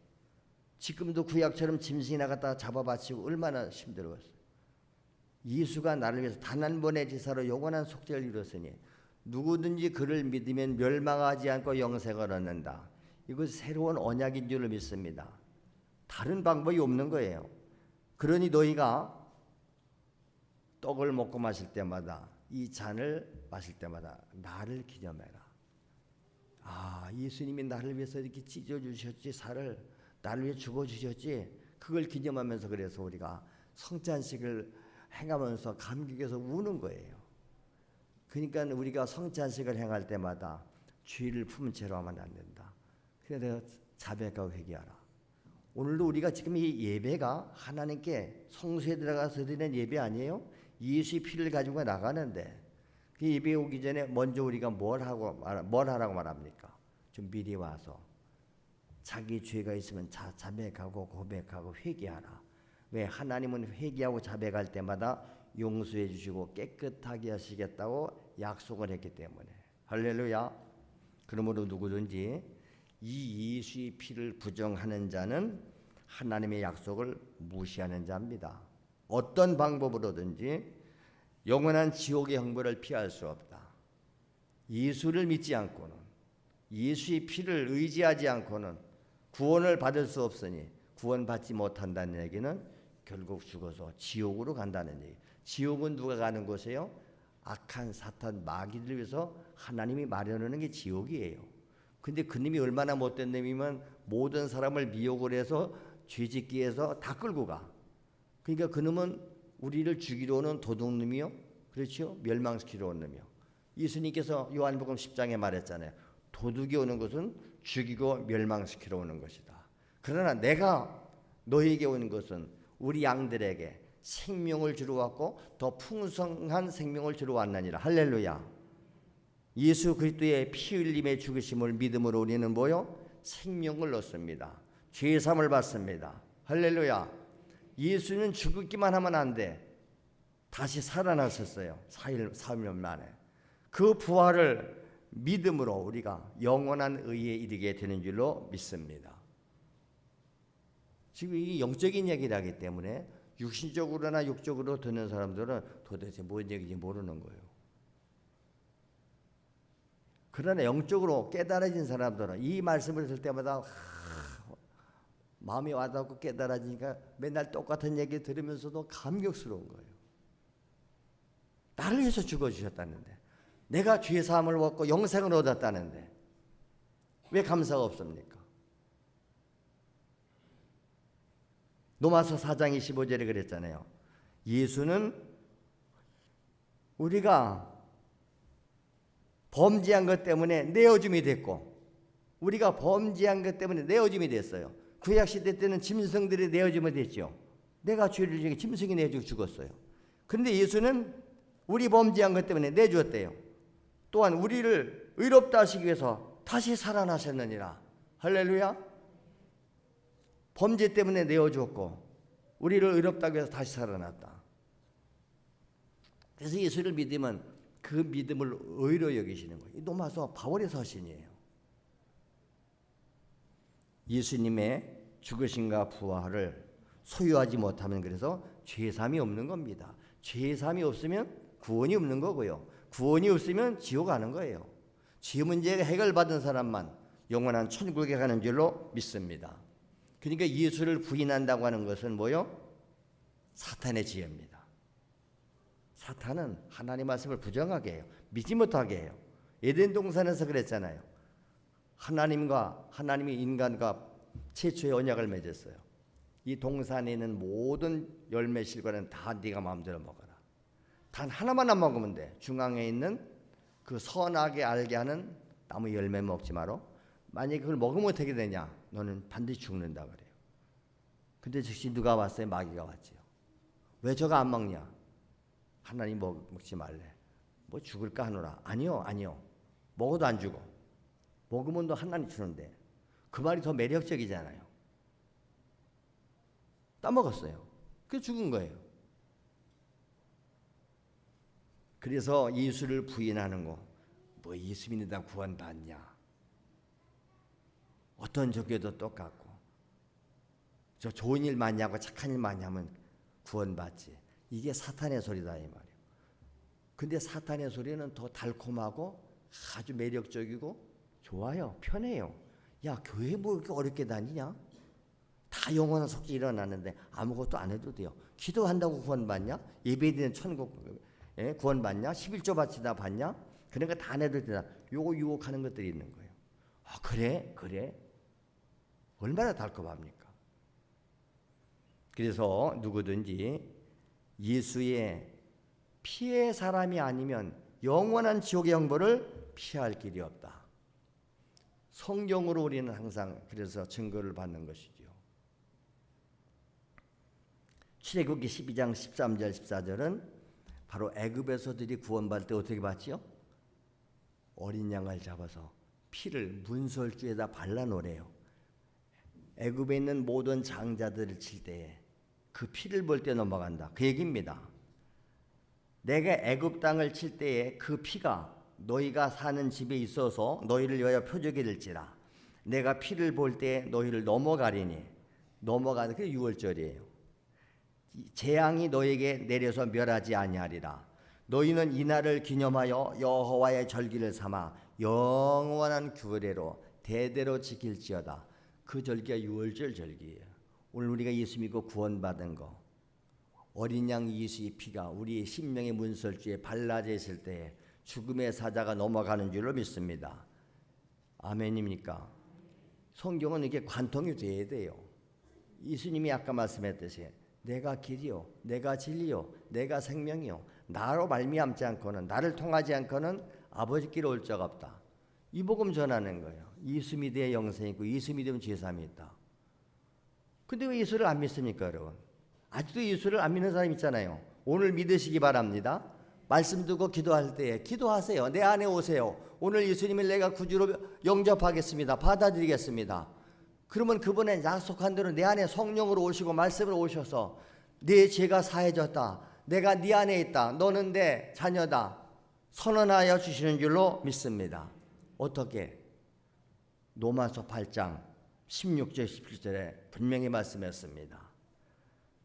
지금도 구약처럼 짐승이나 갖다 잡아바치고 얼마나 힘들었어요. 예수가 나를 위해서 단 한 번의 제사로 영원한 속죄를 이뤘으니 누구든지 그를 믿으면 멸망하지 않고 영생을 얻는다. 이것이 새로운 언약인 줄로 믿습니다. 다른 방법이 없는 거예요. 그러니 너희가 떡을 먹고 마실 때마다 이 잔을 마실 때마다 나를 기념해라. 아, 예수님이 나를 위해서 이렇게 찢어주셨지, 살을 나를 위해 죽어주셨지. 그걸 기념하면서 그래서 우리가 성찬식을 행하면서 감격해서 우는 거예요. 그러니까 우리가 성찬식을 행할 때마다 죄를 품은 채로 하면 안 된다. 그래서 내가 자백하고 회개하라. 오늘도 우리가 지금 이 예배가 하나님께 성소에 들어가서 드리는 예배 아니에요? 예수의 피를 가지고 나가는데 그 예배 오기 전에 먼저 우리가 뭘 하라고 말합니까? 좀 미리 와서 자기 죄가 있으면 자백하고 고백하고 회개하라. 왜? 하나님은 회개하고 자백할 때마다 용서해 주시고 깨끗하게 하시겠다고 약속을 했기 때문에. 할렐루야. 그러므로 누구든지 이 예수의 피를 부정하는 자는 하나님의 약속을 무시하는 자입니다. 어떤 방법으로든지 영원한 지옥의 형벌을 피할 수 없다. 예수를 믿지 않고는, 예수의 피를 의지하지 않고는 구원을 받을 수 없으니 구원받지 못한다는 얘기는 결국 죽어서 지옥으로 간다는 얘기. 지옥은 누가 가는 곳이에요? 악한 사탄 마귀를 위해서 하나님이 마련하는 게 지옥이에요. 근데 그님이 얼마나 못된 놈이면 모든 사람을 미혹을 해서 죄짓게 해서 다 끌고 가. 그러니까 그놈은 우리를 죽이러 오는 도둑놈이요, 그렇죠? 멸망시키러 온 놈이요. 예수님께서 요한복음 10장에 말했잖아요. 도둑이 오는 것은 죽이고 멸망시키러 오는 것이다. 그러나 내가 너에게 오는 것은 우리 양들에게 생명을 주러 왔고 더 풍성한 생명을 주러 왔나니라. 할렐루야. 예수 그리스도의 피 흘림의 죽으심을 믿음으로 우리는 뭐요? 생명을 얻습니다. 죄사함을 받습니다. 할렐루야. 예수는 죽기만 하면 안 돼. 다시 살아나셨어요. 4일 만에. 그 부활을 믿음으로 우리가 영원한 의에 이르게 되는 줄로 믿습니다. 지금 이 영적인 얘기를 하기 때문에 육신적으로나 육적으로 듣는 사람들은 도대체 뭔 얘기인지 모르는 거예요. 그러나 영적으로 깨달아진 사람들은 이 말씀을 들을 때마다 마음이 와닿고 깨달아지니까 맨날 똑같은 얘기 들으면서도 감격스러운 거예요. 나를 위해서 죽어주셨다는데, 내가 죄사함을 얻고 영생을 얻었다는데 왜 감사가 없습니까? 로마서 4장 25절에 그랬잖아요. 예수는 우리가 범죄한 것 때문에 내어줌이 됐고, 우리가 범죄한 것 때문에 내어줌이 됐어요. 구약시대 때는 짐승들이 내어줌이 됐죠. 내가 죄를 지게 짐승이 내주고 죽었어요. 그런데 예수는 우리 범죄한 것 때문에 내주었대요. 또한 우리를 의롭다 하시기 위해서 다시 살아나셨느니라. 할렐루야. 범죄 때문에 내어주었고 우리를 의롭다 하기 위해서 다시 살아났다. 그래서 예수를 믿으면 그 믿음을 의로 여기시는 거예요. 로마서 바울의 서신이에요. 예수님의 죽으심과 부활을 소유하지 못하면 그래서 죄삼이 없는 겁니다. 죄삼이 없으면 구원이 없는 거고요. 구원이 없으면 지옥 가는 거예요. 죄 문제가 해결받은 사람만 영원한 천국에 가는 줄로 믿습니다. 그러니까 예수를 부인한다고 하는 것은 뭐요? 사탄의 지혜입니다. 사탄은 하나님 말씀을 부정하게 해요. 믿지 못하게 해요. 에덴 동산에서 그랬잖아요. 하나님이 인간과 최초의 언약을 맺었어요. 이 동산에 있는 모든 열매 실과는 다 네가 마음대로 먹어라. 단 하나만 안 먹으면 돼. 중앙에 있는 그 선하게 알게 하는 나무 열매 먹지 마라. 만약에 그걸 먹으면 어떻게 되냐? 너는 반드시 죽는다 그래요. 근데 즉시 누가 왔어요? 마귀가 왔지요. 왜 저거 안 먹냐? 하나님 먹지 말래. 뭐 죽을까 하노라. 아니요. 먹어도 안 죽어. 먹으면 너 하나님 주는데. 그 말이 더 매력적이잖아요. 따먹었어요. 그래서 죽은 거예요. 그래서 예수를 부인하는 거, 뭐 예수 믿는다 구원받냐? 어떤 종교도 똑같고, 저 좋은 일 많이 하고 착한 일 많이 하면 구원받지. 이게 사탄의 소리다 이 말이에요. 근데 사탄의 소리는 더 달콤하고 아주 매력적이고 좋아요. 편해요. 야, 교회 뭐 이렇게 어렵게 다니냐? 다 영원한 속죄 일어나는데 아무것도 안 해도 돼요. 기도한다고 구원받냐? 예배드리는 천국 구원받냐? 11조 바치다 받냐? 그런 거 다 안 해도 되나? 요거 유혹하는 것들이 있는 거예요. 아, 그래? 얼마나 달콤합니까? 그래서 누구든지 예수의 피의 사람이 아니면 영원한 지옥의 형벌을 피할 길이 없다. 성경으로 우리는 항상 그래서 증거를 받는 것이죠. 출애굽기 12장 13절 14절은 바로 애굽에서들이 구원받을 때 어떻게 받지요? 어린 양을 잡아서 피를 문설주에다 발라놓으래요. 애굽에 있는 모든 장자들을 칠 때에 그 피를 볼 때 넘어간다. 그 얘기입니다. 내가 애굽 땅을 칠 때에 그 피가 너희가 사는 집에 있어서 너희를 위하여 표적이 될지라. 내가 피를 볼 때 너희를 넘어가리니. 넘어가는 게 6월절이에요. 재앙이 너희에게 내려서 멸하지 아니하리라. 너희는 이날을 기념하여 여호와의 절기를 삼아 영원한 규례로 대대로 지킬지어다. 그 절기가 6월절 절기예요. 오늘 우리가 예수 믿고 구원받은 거, 어린 양 예수의 피가 우리의 심령의 문설주에 발라져 있을 때 죽음의 사자가 넘어가는 줄로 믿습니다. 아멘입니까? 성경은 이게 관통이 돼야 돼요. 예수님이 아까 말씀했듯이 내가 길이요, 내가 진리요, 내가 생명이요, 나로 말미암지 않고는, 나를 통하지 않고는 아버지께 올 자가 없다. 이 복음 전하는 거예요. 예수 믿어야 영생이 있고 예수 믿으면 죄사함이 있다. 근데 왜 예수를 안 믿습니까, 여러분? 아직도 예수를 안 믿는 사람 있잖아요. 오늘 믿으시기 바랍니다. 말씀 듣고 기도할 때 기도하세요. 내 안에 오세요. 오늘 예수님을 내가 구주로 영접하겠습니다. 받아들이겠습니다. 그러면 그분의 약속한 대로 내 안에 성령으로 오시고 말씀으로 오셔서 내 죄가 사해졌다. 내가 네 안에 있다. 너는 내 자녀다. 선언하여 주시는 줄로 믿습니다. 어떻게? 로마서 8장 16절 17절에 분명히 말씀했습니다.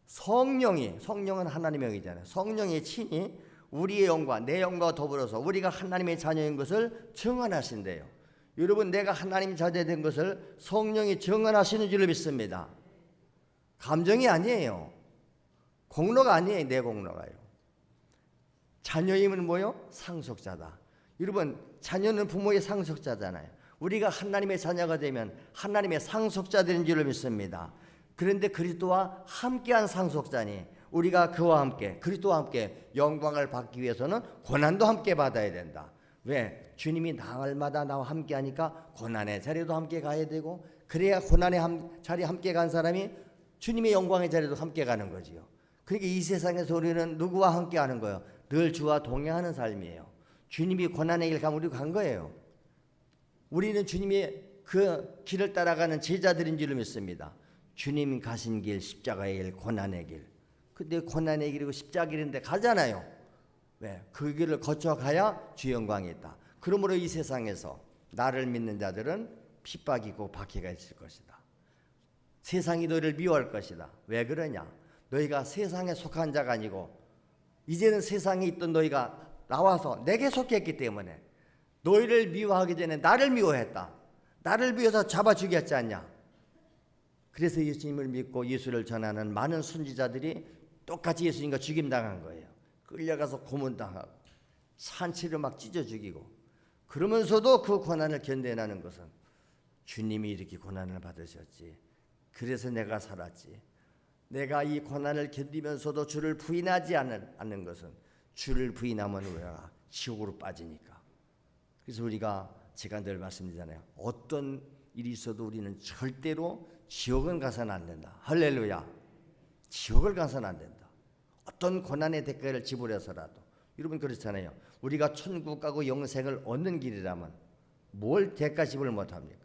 성령은 하나님의 영이잖아요. 성령이 친히 우리의 영과 내 영과 더불어서 우리가 하나님의 자녀인 것을 증언하신대요. 여러분, 내가 하나님 자녀된 것을 성령이 증언하시는 줄로 믿습니다. 감정이 아니에요. 공로가 아니에요. 내 공로가요. 자녀임은 뭐요? 상속자다. 여러분, 자녀는 부모의 상속자잖아요. 우리가 하나님의 자녀가 되면 하나님의 상속자 되는 줄로 믿습니다. 그런데 그리스도와 함께한 상속자니 우리가 그와 함께 그리스도와 함께 영광을 받기 위해서는 고난도 함께 받아야 된다. 왜? 주님이 날마다 나와 함께 하니까 고난의 자리도 함께 가야 되고, 그래야 고난의 자리 함께 간 사람이 주님의 영광의 자리도 함께 가는 거지요. 그러니까 이 세상에서 우리는 누구와 함께 하는 거예요? 늘 주와 동행하는 삶이에요. 주님이 고난의 길 가면 우리가 간 거예요. 우리는 주님의 그 길을 따라가는 제자들인 줄로 믿습니다. 주님 가신 길, 십자가의 길, 고난의 길. 근데 고난의 길이고 십자가 길인데 가잖아요. 왜? 그 길을 거쳐가야 주 영광이 있다. 그러므로 이 세상에서 나를 믿는 자들은 핍박이고 박해가 있을 것이다. 세상이 너희를 미워할 것이다. 왜 그러냐? 너희가 세상에 속한 자가 아니고 이제는 세상에 있던 너희가 나와서 내게 속했기 때문에 너희를 미워하기 전에 나를 미워했다. 나를 위해서 잡아 죽였지 않냐? 그래서 예수님을 믿고 예수를 전하는 많은 순지자들이 똑같이 예수님과 죽임당한 거예요. 끌려가서 고문당하고 산채로 막 찢어 죽이고, 그러면서도 그 고난을 견뎌내는 것은 주님이 이렇게 고난을 받으셨지, 그래서 내가 살았지. 내가 이 고난을 견디면서도 주를 부인하지 않는 것은 주를 부인하면 우리가 지옥으로 빠지니까. 그래서 우리가 제가 늘 말씀드리잖아요. 어떤 일이 있어도 우리는 절대로 지옥은 가서는 안 된다. 할렐루야. 지옥을 가서는 안 된다. 어떤 고난의 대가를 지불해서라도. 여러분 그렇잖아요. 우리가 천국 가고 영생을 얻는 길이라면 뭘 대가 지불 못합니까?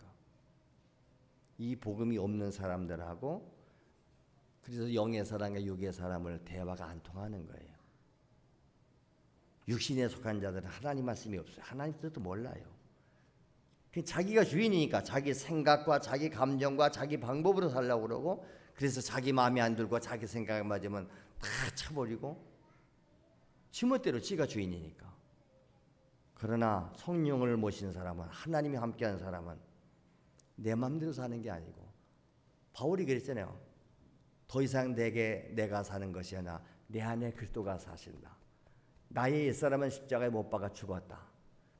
이 복음이 없는 사람들하고, 그래서 영의 사람과 육의 사람을 대화가 안 통하는 거예요. 육신에 속한 자들은 하나님 말씀이 없어요. 하나님 뜻도 몰라요. 자기가 주인이니까 자기 생각과 자기 감정과 자기 방법으로 살려고 그러고, 그래서 자기 마음에 안 들고 자기 생각에 맞으면 다 쳐버리고 지멋대로 지가 주인이니까. 그러나 성령을 모신 사람은, 하나님이 함께한 사람은 내 마음대로 사는 게 아니고, 바울이 그랬잖아요. 더 이상 내가 사는 것이 아니라 내 안에 그리스도가 사신다. 나의 옛사람은 십자가에 못 박아 죽었다.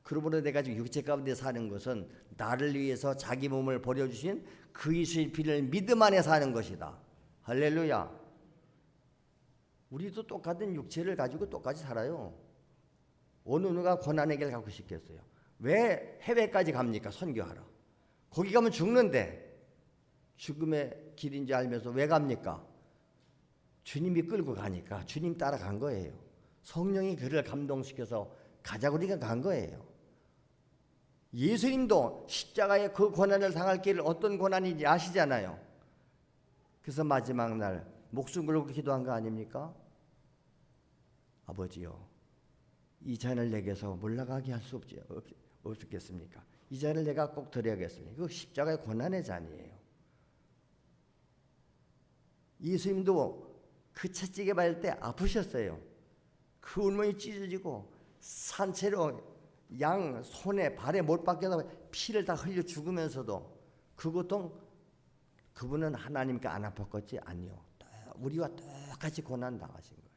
그러므로 내가 지금 육체 가운데 사는 것은 나를 위해서 자기 몸을 버려주신 그 예수의 피를 믿음 안에 사는 것이다. 할렐루야. 우리도 똑같은 육체를 가지고 똑같이 살아요. 어느 누가 고난의 길을 가고 싶겠어요? 왜 해외까지 갑니까? 선교하러. 거기 가면 죽는데 죽음의 길인지 알면서 왜 갑니까? 주님이 끌고 가니까 주님 따라간 거예요. 성령이 그를 감동시켜서 가자고 우리가 간 거예요. 예수님도 십자가의 그 고난을 당할 길을 어떤 고난인지 아시잖아요. 그래서 마지막 날 목숨 걸고 기도한 거 아닙니까? 아버지요, 이 잔을 내게서 물러가게 할 수 없겠습니까? 이 잔을 내가 꼭 드려야겠습니다. 그 십자가의 고난의 잔이에요. 예수님도 그 채찍에 맞을 때 아프셨어요. 그 울음이 찢어지고 산채로 양 손에 발에 못 박혀서 피를 다 흘려 죽으면서도 그 고통, 그분은 하나님께 안 아팠겠지? 아니요. 우리와 똑같이 고난 당하신 거예요.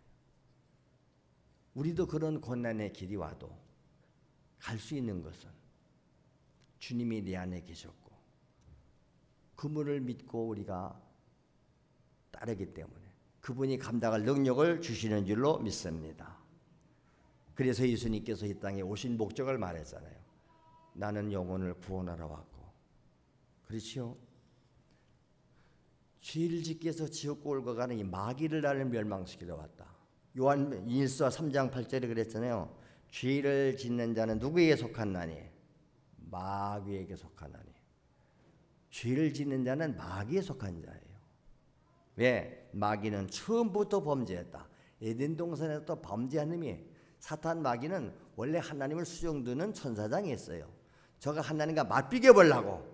우리도 그런 고난의 길이 와도 갈 수 있는 것은 주님이 내 안에 계셨고 그분을 믿고 우리가 따르기 때문에 그분이 감당할 능력을 주시는 줄로 믿습니다. 그래서 예수님께서 이 땅에 오신 목적을 말했잖아요. 나는 영혼을 구원하러 왔고, 그렇지요? 죄를 짓기 위해서 지옥 꼴고 가는 이 마귀를 나를 멸망시키러 왔다. 요한 1서 3장 8절에 그랬잖아요. 죄를 짓는 자는 누구에게 속한나니? 마귀에게 속하나니. 죄를 짓는 자는 마귀에 속한 자예요. 왜? 마귀는 처음부터 범죄했다. 에덴 동산에서 또 범죄한 놈이, 사탄 마귀는 원래 하나님을 수종드는 천사장이었어요. 저가 하나님과 맞비겨 보려고,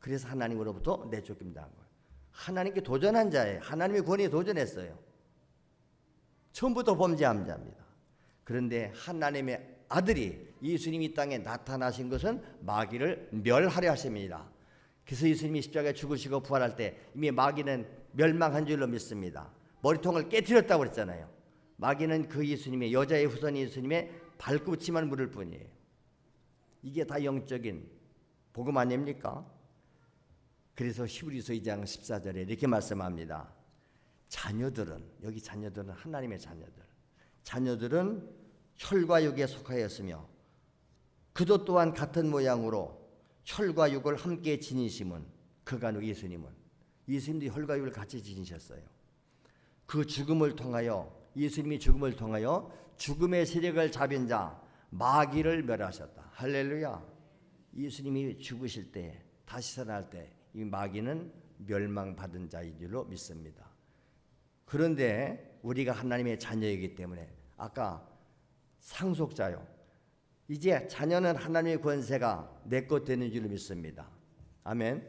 그래서 하나님으로부터 내쫓김당한 거예요. 하나님께 도전한 자예요. 하나님의 권위에 도전했어요. 처음부터 범죄한 자입니다. 그런데 하나님의 아들이 예수님이 이 땅에 나타나신 것은 마귀를 멸하려 하십니다. 그래서 예수님이 십자가에 죽으시고 부활할 때 이미 마귀는 멸망한 줄로 믿습니다. 머리통을 깨뜨렸다고 그랬잖아요. 마귀는 그 예수님의, 여자의 후손 예수님의 발꿈치만 물을 뿐이에요. 이게 다 영적인 복음 아닙니까? 그래서 히브리서 2장 14절에 이렇게 말씀합니다. 자녀들은, 여기 자녀들은 하나님의 자녀들은 혈과 육에 속하였으며 그도 또한 같은 모양으로 혈과 육을 함께 지니심은, 그가 는 예수님도 혈과 육을 같이 지니셨어요. 그 죽음을 통하여, 예수님이 죽음을 통하여 죽음의 세력을 잡은 자 마귀를 멸하셨다. 할렐루야. 예수님이 죽으실 때, 다시 살아날 때 이 마귀는 멸망받은 자인 줄로 믿습니다. 그런데 우리가 하나님의 자녀이기 때문에, 아까 상속자요, 이제 자녀는 하나님의 권세가 내 것 되는 줄로 믿습니다. 아멘.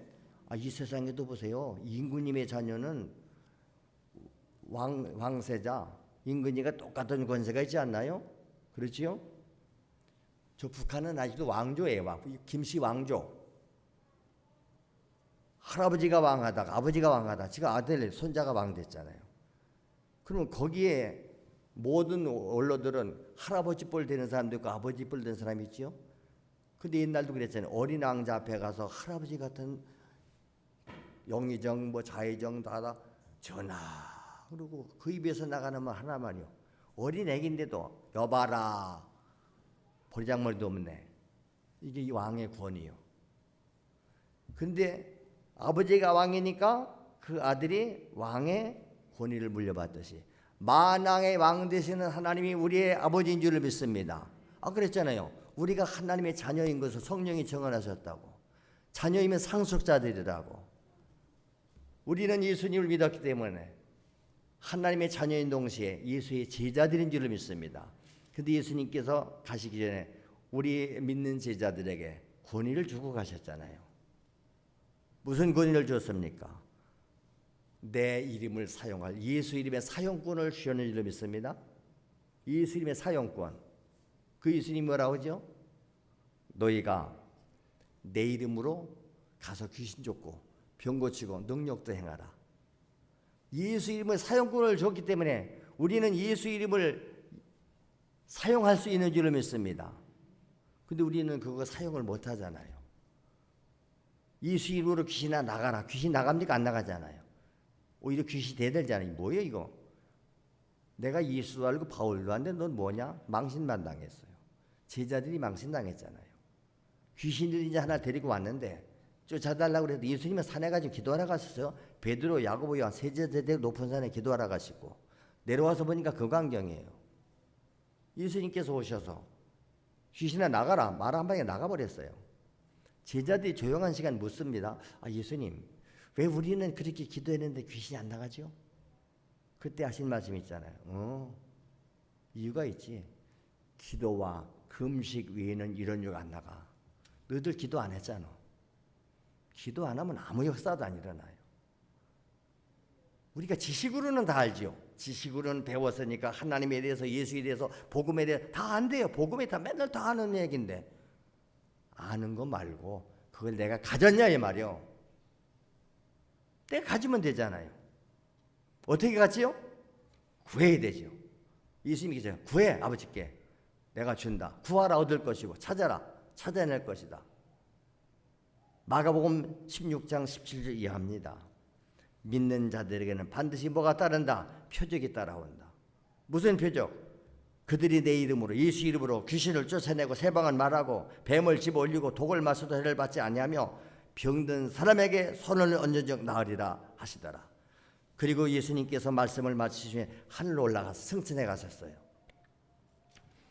이 세상에도 보세요. 임금님의 자녀는 왕세자 임금님과 똑같은 권세가 있지 않나요? 그렇지요? 저 북한은 아직도 왕조예요. 김씨 왕조. 할아버지가 왕하다가 아버지가 왕하다 지금 아들 손자가 왕 됐잖아요. 그러면 거기에 모든 원로들은 할아버지 뻘 되는 사람도 있고 아버지 뻘 되는 사람이 있지요. 근데 옛날도 그랬잖아요. 어린 왕자 앞에 가서 할아버지 같은 영의정 자의정 다 전하 그리고 그 입에서 나가는 말 하나만요. 어린 애기인데도 여봐라 버리장머리도 없네. 이게 이 왕의 권위요. 근데 아버지가 왕이니까 그 아들이 왕의 권위를 물려받듯이 만왕의 왕 되시는 하나님이 우리의 아버지인 줄을 믿습니다. 그랬잖아요. 우리가 하나님의 자녀인 것을 성령이 정언하셨다고. 자녀이면 상속자들이라고. 우리는 예수님을 믿었기 때문에 하나님의 자녀인 동시에 예수의 제자들인 줄을 믿습니다. 그런데 예수님께서 가시기 전에 우리 믿는 제자들에게 권위를 주고 가셨잖아요. 무슨 권위를 줬습니까? 내 이름을 사용할 예수 이름의 사용권을 주셨는 줄로 믿습니다. 예수 이름의 사용권. 그 예수님이 뭐라고 하죠? 너희가 내 이름으로 가서 귀신 쫓고 병 고치고 능력도 행하라. 예수 이름의 사용권을 줬기 때문에 우리는 예수 이름을 사용할 수 있는 줄로 믿습니다. 근데 우리는 그거 사용을 못 하잖아요. 예수 이름으로 귀신아 나가라. 귀신 나갑니까? 안 나가잖아요. 오히려 귀신이 대들잖아요. 뭐예요 이거? 내가 예수도 알고 바울도 아는데 넌 뭐냐? 망신만 당했어요. 제자들이 망신당했잖아요. 귀신들이 이제 하나 데리고 왔는데 쫓아달라고 그래도 예수님은 산에 가지고 기도하러 갔었어요. 베드로, 야고보, 요한 세 제자 높은 산에 기도하러 가시고 내려와서 보니까 그 광경이에요. 예수님께서 오셔서 귀신아 나가라. 말 한 방에 나가버렸어요. 제자들이 조용한 시간 묻습니다. 예수님 왜 우리는 그렇게 기도했는데 귀신이 안 나가죠? 그때 하신 말씀 있잖아요. 이유가 있지. 기도와 금식 외에는 이런 육 안 나가. 너희들 기도 안 했잖아. 기도 안 하면 아무 역사도 안 일어나요. 우리가 지식으로는 다 알죠. 지식으로는 배웠으니까 하나님에 대해서 예수에 대해서 복음에 대해서 다 안 돼요. 복음에 다 맨날 다 아는 얘기인데 아는 거 말고 그걸 내가 가졌냐 이 말이요. 내가 가지면 되잖아요. 어떻게 가지요? 구해야 되죠. 예수님께서 구해 아버지께 내가 준다. 구하라 얻을 것이고 찾아라 찾아낼 것이다. 마가복음 16장 17절 이해합니다. 믿는 자들에게는 반드시 뭐가 따른다? 표적이 따라온다. 무슨 표적? 그들이 내 이름으로 예수 이름으로 귀신을 쫓아내고 세방을 말하고 뱀을 집어올리고 독을 마셔도 해를 받지 아니하며 병든 사람에게 손을 얹은 적 나으리라 하시더라. 그리고 예수님께서 말씀을 마치시면 하늘로 올라가서 승천해 가셨어요.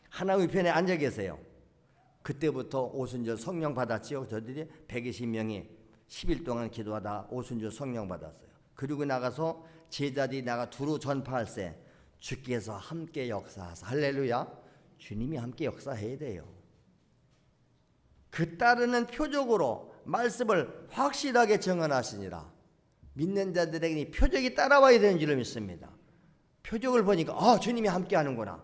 하나님 편에 앉아 계세요. 그때부터 오순절 성령 받았지요. 저들이 120명이 10일 동안 기도하다 오순절 성령 받았어요. 그리고 나가서 제자들이 나가 두루 전파할세 주께서 함께 역사하사. 할렐루야. 주님이 함께 역사해야 돼요. 그 따르는 표적으로 말씀을 확실하게 정언하시니라. 믿는 자들에게 표적이 따라와야 되는 줄을 믿습니다. 표적을 보니까 주님이 함께 하는구나.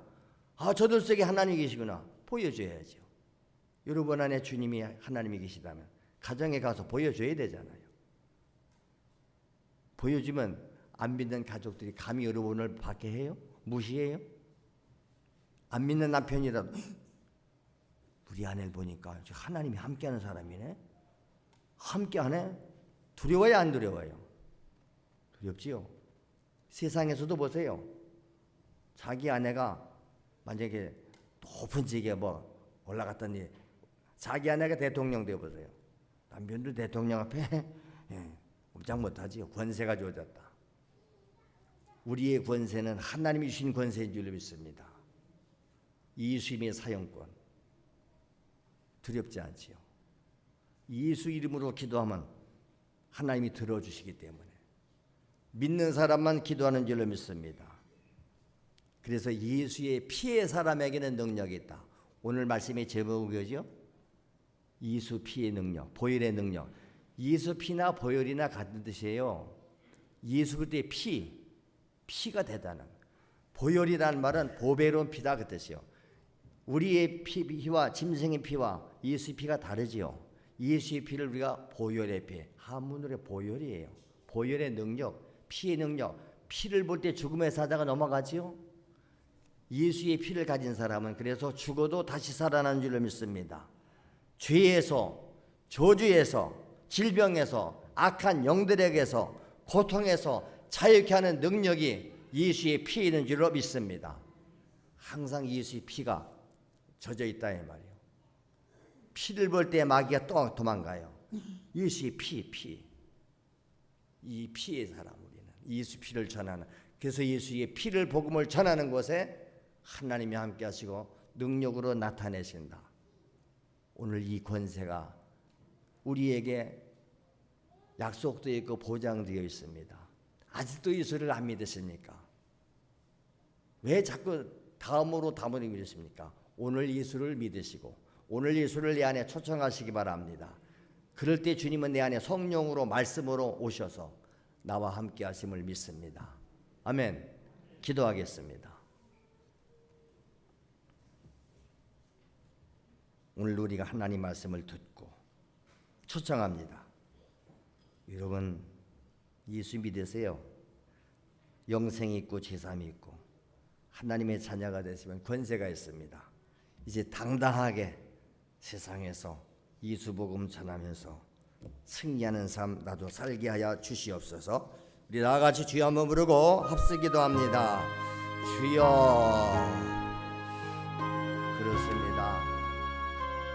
저들 속에 하나님이 계시구나. 보여줘야죠. 여러분 안에 주님이 하나님이 계시다면 가정에 가서 보여줘야 되잖아요. 보여주면 안 믿는 가족들이 감히 여러분을 박해해요? 무시해요? 안 믿는 남편이라도 우리 아내를 보니까 하나님이 함께하는 사람이네? 함께하네? 두려워요, 안 두려워요? 두렵지요. 세상에서도 보세요. 자기 아내가 만약에 높은 직에 올라갔더니 자기 아내가 대통령 되어 보세요. 남편도 대통령 앞에 꼼짝 못하지요. 권세가 주어졌다. 우리의 권세는 하나님이 주신 권세인 줄 믿습니다. 예수님의 사용권 두렵지 않지요. 예수 이름으로 기도하면 하나님이 들어주시기 때문에 믿는 사람만 기도하는 줄로 믿습니다. 그래서 예수의 피의 사람에게는 능력이 있다. 오늘 말씀의 제목은 뭐죠? 예수 피의 능력, 보혈의 능력. 예수 피나 보혈이나 같은 뜻이에요. 예수 그리스도의 피가 대단한. 보혈이라는 말은 보배로운 피다 그 뜻이요. 우리의 피와 짐승의 피와 예수의 피가 다르지요. 예수의 피를 우리가 보혈의 피, 한문으로 보혈이에요. 보혈의 능력, 피의 능력. 피를 볼 때 죽음의 사자가 넘어가지요. 예수의 피를 가진 사람은 그래서 죽어도 다시 살아나는 줄로 믿습니다. 죄에서, 저주에서, 질병에서, 악한 영들에게서, 고통에서 자유케 하는 능력이 예수의 피에 있는 줄로 믿습니다. 항상 예수의 피가 젖어 있다 이 말이에요. 피를 볼 때 마귀가 또 도망가요. 예수의 피. 이 피의 사람 우리는 예수 피를 전하는. 그래서 예수의 피를 복음을 전하는 곳에 하나님이 함께 하시고 능력으로 나타내신다. 오늘 이 권세가 우리에게 약속되어 있고 보장되어 있습니다. 아직도 예수를 안 믿으십니까? 왜 자꾸 다음으로 믿으십니까? 오늘 예수를 믿으시고 오늘 예수를 내 안에 초청하시기 바랍니다. 그럴 때 주님은 내 안에 성령으로 말씀으로 오셔서 나와 함께 하심을 믿습니다. 아멘. 기도하겠습니다. 오늘 우리가 하나님 말씀을 듣고 초청합니다. 여러분 예수 믿으세요. 영생이 있고 제삼이 있고 하나님의 자녀가 되시면 권세가 있습니다. 이제 당당하게 세상에서 예수 복음 전하면서 승리하는 삶 나도 살게 하여 주시옵소서. 우리 나같이 주여 한번 부르고 합스 기도합니다. 주여. 그렇습니다.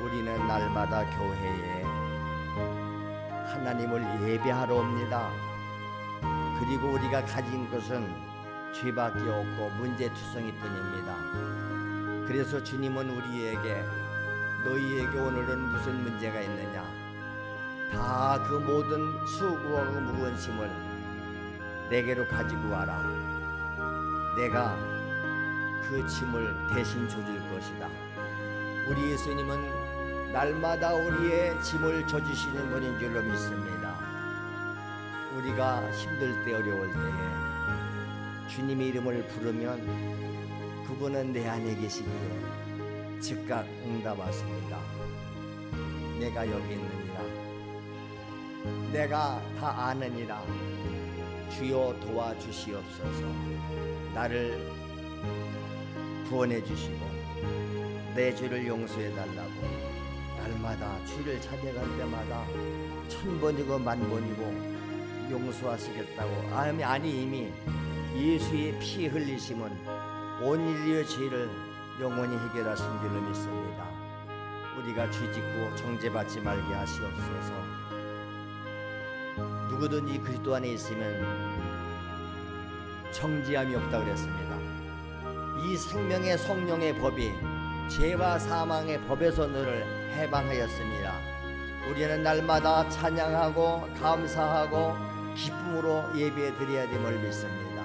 우리는 날마다 교회에 하나님을 예배하러 옵니다. 그리고 우리가 가진 것은 죄밖에 없고 문제투성이 뿐입니다. 그래서 주님은 우리에게 너희에게 오늘은 무슨 문제가 있느냐, 다 그 모든 수고하고 무거운 짐을 내게로 가지고 와라. 내가 그 짐을 대신 져줄 것이다. 우리 예수님은 날마다 우리의 짐을 져주시는 분인 줄로 믿습니다. 우리가 힘들 때 어려울 때에 주님의 이름을 부르면 그분은 내 안에 계시기에 즉각 응답하십니다. 내가 여기 있느니라. 내가 다 아느니라. 주여 도와주시옵소서. 나를 구원해 주시고 내 죄를 용서해 달라고 날마다 주를 찾아갈 때마다 1000번이고 10,000번이고 용서하시겠다고. 아니 이미 예수의 피 흘리심은 온 인류의 죄를 영원히 해결하신 줄로 믿습니다. 우리가 죄짓고 정죄받지 말게 하시옵소서. 누구든지 그리스도 안에 있으면 정죄함이 없다 그랬습니다. 이 생명의 성령의 법이 죄와 사망의 법에서 너를 해방하였습니다. 우리는 날마다 찬양하고 감사하고 기쁨으로 예배 드려야 됨을 믿습니다.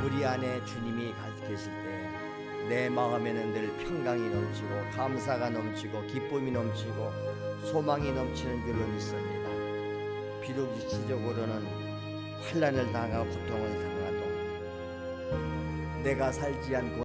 우리 안에 주님이 계실 때 내 마음에는 늘 평강이 넘치고 감사가 넘치고 기쁨이 넘치고 소망이 넘치는 줄로 믿습니다. 비록 일시적으로는 환난을 당하고 고통을 당하도 내가 살지 않고